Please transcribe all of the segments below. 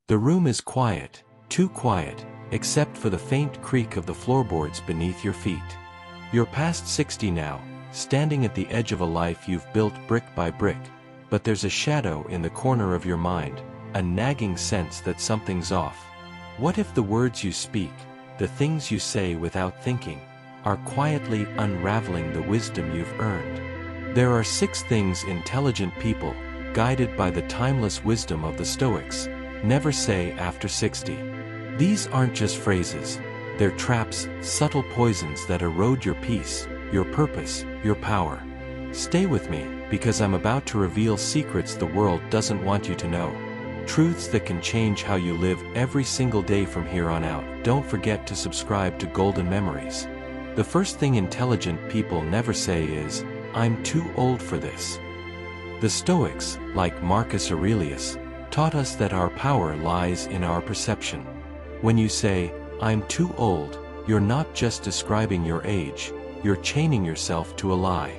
The room is quiet, too quiet, except for the faint creak of the floorboards beneath your feet. You're past 60 now, standing at the edge of a life you've built brick by brick, but there's a shadow in the corner of your mind, a nagging sense that something's off. What if the words you speak, the things you say without thinking, are quietly unraveling the wisdom you've earned? There are 6 things intelligent people, guided by the timeless wisdom of the Stoics, never say after 60. These aren't just phrases, they're traps, subtle poisons that erode your peace, your purpose, your power. Stay with me, because I'm about to reveal secrets the world doesn't want you to know. Truths that can change how you live every single day from here on out. Don't forget to subscribe to Golden Memories. The first thing intelligent people never say is, "I'm too old for this." The Stoics, like Marcus Aurelius, taught us that our power lies in our perception. When you say, "I'm too old," you're not just describing your age, you're chaining yourself to a lie.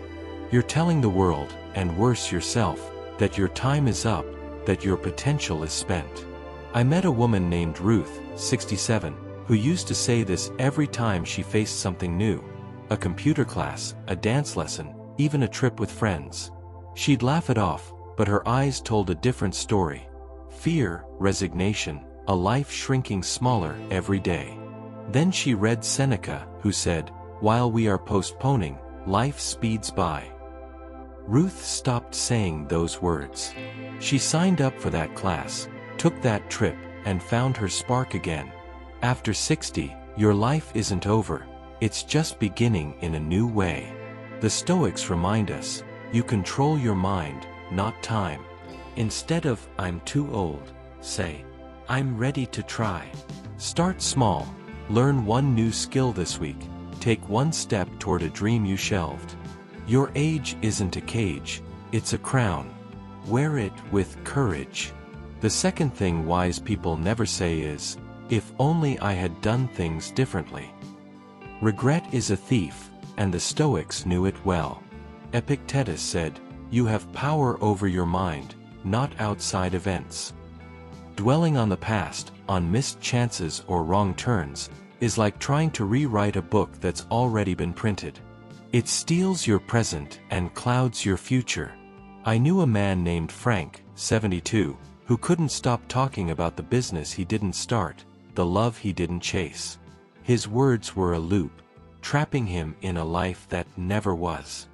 You're telling the world, and worse yourself, that your time is up, that your potential is spent. I met a woman named Ruth, 67, who used to say this every time she faced something new. A computer class, a dance lesson, even a trip with friends. She'd laugh it off, but her eyes told a different story. Fear, resignation, a life shrinking smaller every day. Then she read Seneca, who said, "While we are postponing, life speeds by." Ruth stopped saying those words. She signed up for that class, took that trip, and found her spark again. After 60, your life isn't over, it's just beginning in a new way. The Stoics remind us, you control your mind, not time. Instead of, "I'm too old," say, "I'm ready to try." Start small, learn one new skill this week, take one step toward a dream you shelved. Your age isn't a cage, it's a crown. Wear it with courage. The second thing wise people never say is, "If only I had done things differently." Regret is a thief, and the Stoics knew it well. Epictetus said, "You have power over your mind, not outside events." Dwelling on the past, on missed chances or wrong turns, is like trying to rewrite a book that's already been printed. It steals your present and clouds your future. I knew a man named Frank, 72, who couldn't stop talking about the business he didn't start, the love he didn't chase. His words were a loop, trapping him in a life that never was.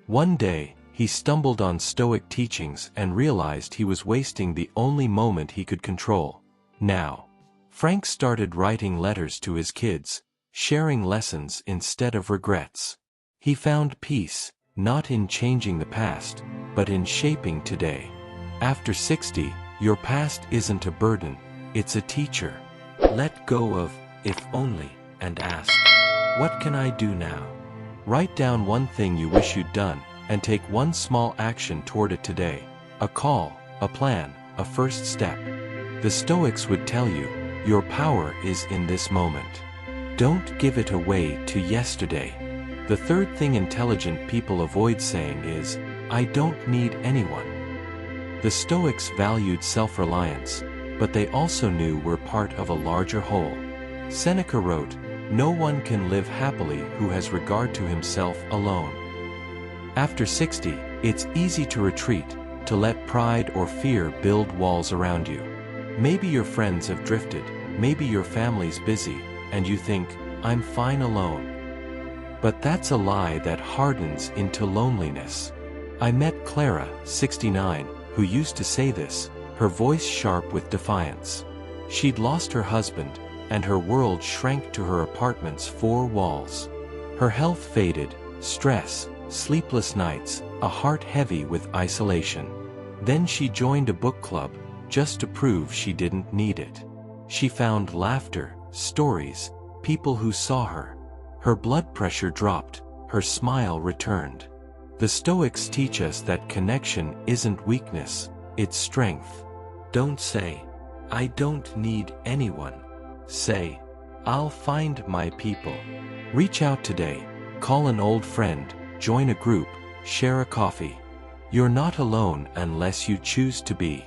One day, he stumbled on Stoic teachings and realized he was wasting the only moment he could control. Now, Frank started writing letters to his kids, sharing lessons instead of regrets. He found peace, not in changing the past, but in shaping today. After 60, your past isn't a burden, it's a teacher. Let go of, "if only," and ask, "What can I do now?" Write down one thing you wish you'd done, and take one small action toward it today. A call, a plan, a first step. The Stoics would tell you, your power is in this moment. Don't give it away to yesterday. The third thing intelligent people avoid saying is, "I don't need anyone." The Stoics valued self-reliance, but they also knew we're part of a larger whole. Seneca wrote, "No one can live happily who has regard to himself alone." After 60, it's easy to retreat, to let pride or fear build walls around you. Maybe your friends have drifted, maybe your family's busy, and you think, "I'm fine alone." But that's a lie that hardens into loneliness. I met Clara, 69, who used to say this, her voice sharp with defiance. She'd lost her husband, and her world shrank to her apartment's 4 walls. Her health faded, stress, sleepless nights, a heart heavy with isolation. Then she joined a book club, just to prove she didn't need it. She found laughter, stories, people who saw her. Her blood pressure dropped, her smile returned. The Stoics teach us that connection isn't weakness, it's strength. Don't say, "I don't need anyone." Say, "I'll find my people." Reach out today, call an old friend, join a group, share a coffee. You're not alone unless you choose to be.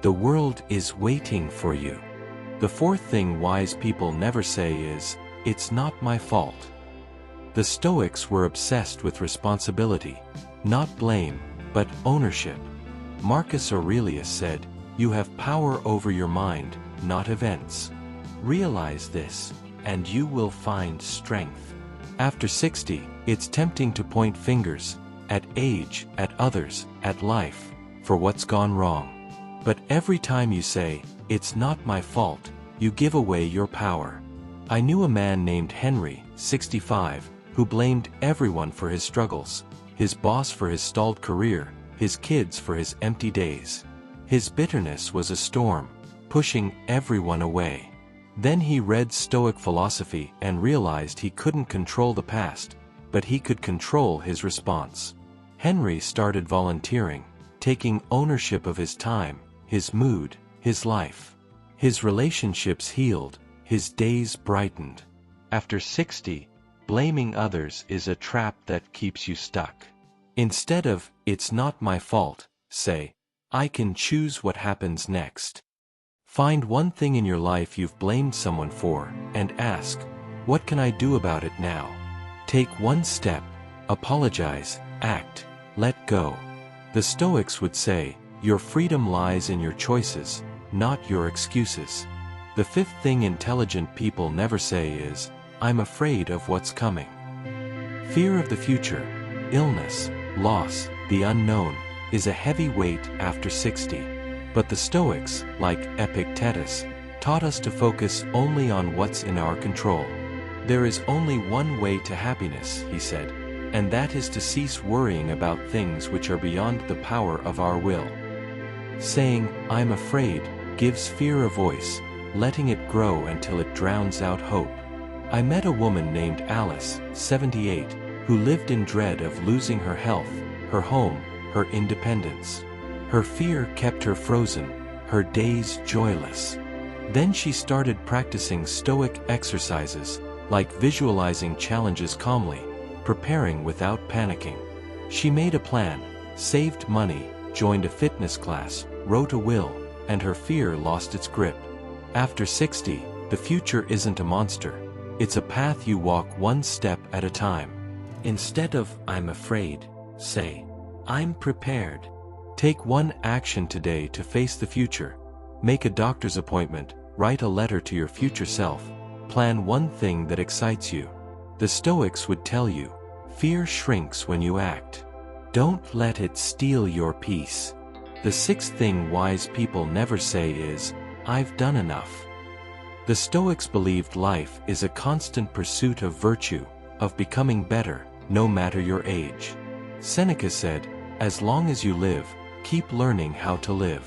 The world is waiting for you. The fourth thing wise people never say is, "It's not my fault." The Stoics were obsessed with responsibility, not blame, but ownership. Marcus Aurelius said, "You have power over your mind, not events. Realize this, and you will find strength." After 60, it's tempting to point fingers, at age, at others, at life, for what's gone wrong. But every time you say, "It's not my fault," you give away your power. I knew a man named Henry, 65, who blamed everyone for his struggles, his boss for his stalled career, his kids for his empty days. His bitterness was a storm, pushing everyone away. Then he read Stoic philosophy and realized he couldn't control the past, but he could control his response. Henry started volunteering, taking ownership of his time, his mood, his life. His relationships healed, his days brightened. After 60, blaming others is a trap that keeps you stuck. Instead of, "It's not my fault," say, "I can choose what happens next." Find one thing in your life you've blamed someone for, and ask, "What can I do about it now?" Take one step, apologize, act, let go. The Stoics would say, "Your freedom lies in your choices, not your excuses." The fifth thing intelligent people never say is, "I'm afraid of what's coming." Fear of the future, illness, loss, the unknown, is a heavy weight after 60. But the Stoics, like Epictetus, taught us to focus only on what's in our control. There is only one way to happiness, he said, and that is to cease worrying about things which are beyond the power of our will. Saying, "I'm afraid," gives fear a voice, letting it grow until it drowns out hope. I met a woman named Alice, 78, who lived in dread of losing her health, her home, her independence. Her fear kept her frozen, her days joyless. Then she started practicing Stoic exercises, like visualizing challenges calmly, preparing without panicking. She made a plan, saved money, joined a fitness class, wrote a will, and her fear lost its grip. After 60, the future isn't a monster. It's a path you walk one step at a time. Instead of, "I'm afraid," say, "I'm prepared." Take one action today to face the future. Make a doctor's appointment, write a letter to your future self, plan one thing that excites you. The Stoics would tell you, fear shrinks when you act. Don't let it steal your peace. The sixth thing wise people never say is, "I've done enough." The Stoics believed life is a constant pursuit of virtue, of becoming better, no matter your age. Seneca said, "As long as you live, keep learning how to live."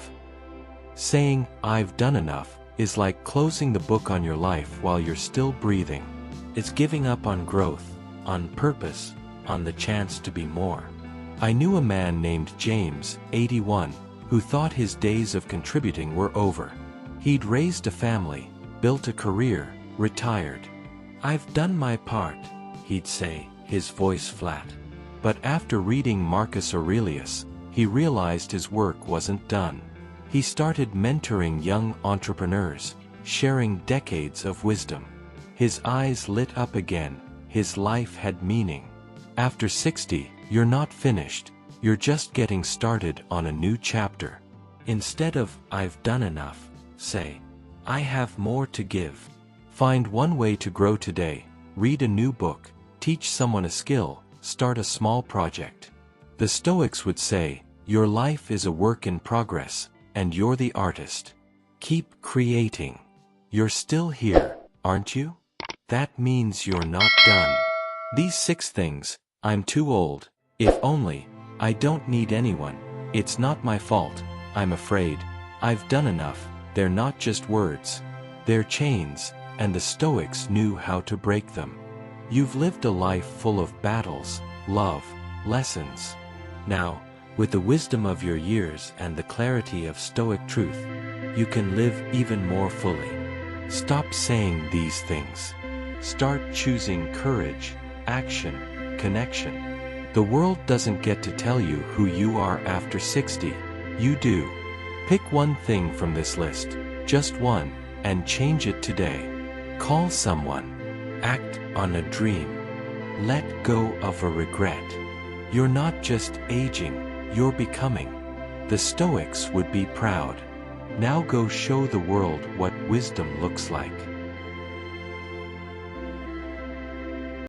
Saying, "I've done enough," is like closing the book on your life while you're still breathing. It's giving up on growth, on purpose, on the chance to be more. I knew a man named James, 81, who thought his days of contributing were over. He'd raised a family, built a career, retired. "I've done my part," he'd say, his voice flat. But after reading Marcus Aurelius, he realized his work wasn't done. He started mentoring young entrepreneurs, sharing decades of wisdom. His eyes lit up again, his life had meaning. After 60, you're not finished, you're just getting started on a new chapter. Instead of, "I've done enough," say, "I have more to give." Find one way to grow today, read a new book, teach someone a skill, start a small project. The Stoics would say, your life is a work in progress, and you're the artist. Keep creating. You're still here, aren't you? That means you're not done. These 6 things, "I'm too old," "If only," "I don't need anyone," "It's not my fault," "I'm afraid," "I've done enough," they're not just words. They're chains, and the Stoics knew how to break them. You've lived a life full of battles, love, lessons. Now, with the wisdom of your years and the clarity of Stoic truth, you can live even more fully. Stop saying these things. Start choosing courage, action, connection. The world doesn't get to tell you who you are after 60. You do. Pick one thing from this list, just one, and change it today. Call someone. Act on a dream. Let go of a regret. You're not just aging, you're becoming. The Stoics would be proud. Now go show the world what wisdom looks like.